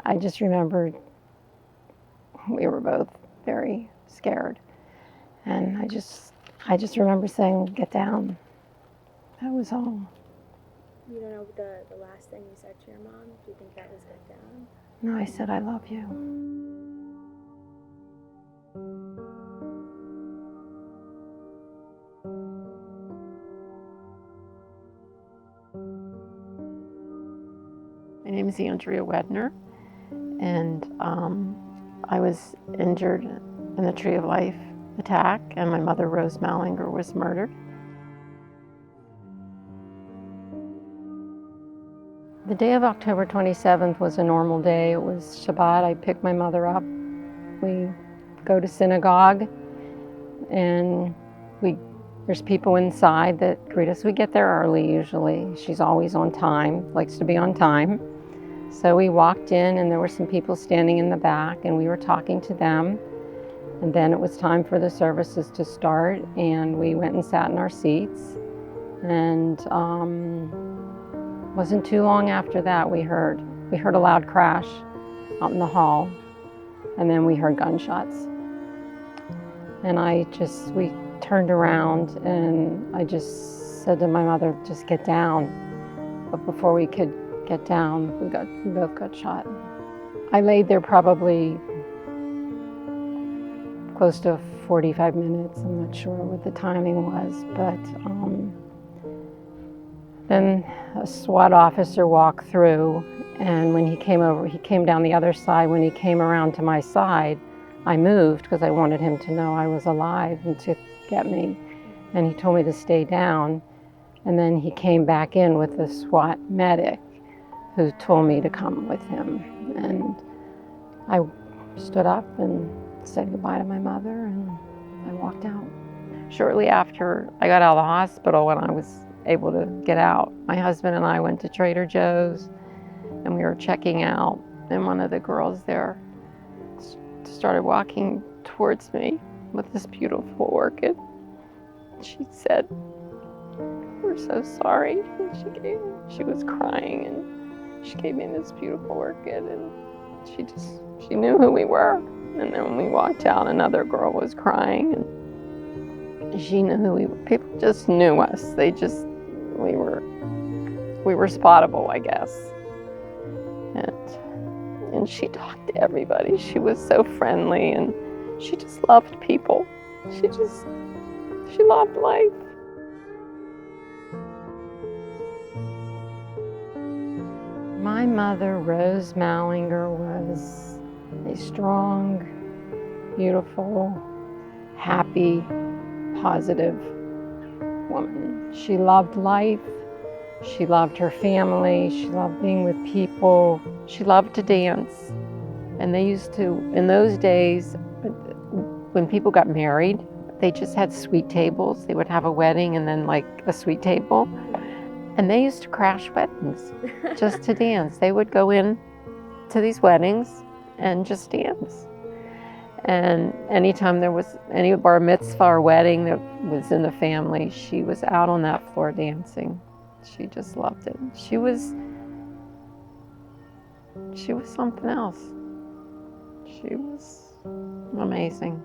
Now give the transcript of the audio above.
I just remember we were both very scared. And I just remember saying, "Get down." That was all. You don't know the last thing you said to your mom? Do you think that was "get down"? No, I said, "I love you." My name is Andrea Wedner, and I was injured in the Tree of Life attack, and my mother, Rose Mallinger, was murdered. The day of October 27th was a normal day. It was Shabbat. I picked my mother up. We go to synagogue, and there's people inside that greet us. We get there early usually. She's always on time, likes to be on time. So we walked in, and there were some people standing in the back, and we were talking to them. And then it was time for the services to start, and we went and sat in our seats. And wasn't too long after that we heard a loud crash out in the hall, and then we heard gunshots. And we turned around, and I just said to my mother, "Just get down." But before we could get down, we both got shot. I laid there probably close to 45 minutes. I'm not sure what the timing was, but then a SWAT officer walked through, and when he came down the other side. When he came around to my side, I moved because I wanted him to know I was alive and to get me. And he told me to stay down. And then he came back in with the SWAT medic who told me to come with him. And I stood up and said goodbye to my mother, and I walked out. Shortly after I got out of the hospital, when I was able to get out, my husband and I went to Trader Joe's, and we were checking out, and one of the girls there started walking towards me with this beautiful orchid. She said, "We're so sorry." And she was crying, and she gave me this beautiful orchid, and she knew who we were. And then when we walked out, another girl was crying, and she knew who we were. People just knew us. We were spottable, I guess. And she talked to everybody. She was so friendly, and she just loved people. She loved life. My mother, Rose Mallinger, was a strong, beautiful, happy, positive woman. She loved life. She loved her family. She loved being with people. She loved to dance. And they used to, in those days, when people got married, they just had suite tables. They would have a wedding and then like a suite table. And they used to crash weddings just to dance. They would go in to these weddings and just dance. And anytime there was any bar mitzvah or wedding that was in the family, she was out on that floor dancing. She just loved it. She was something else. She was amazing.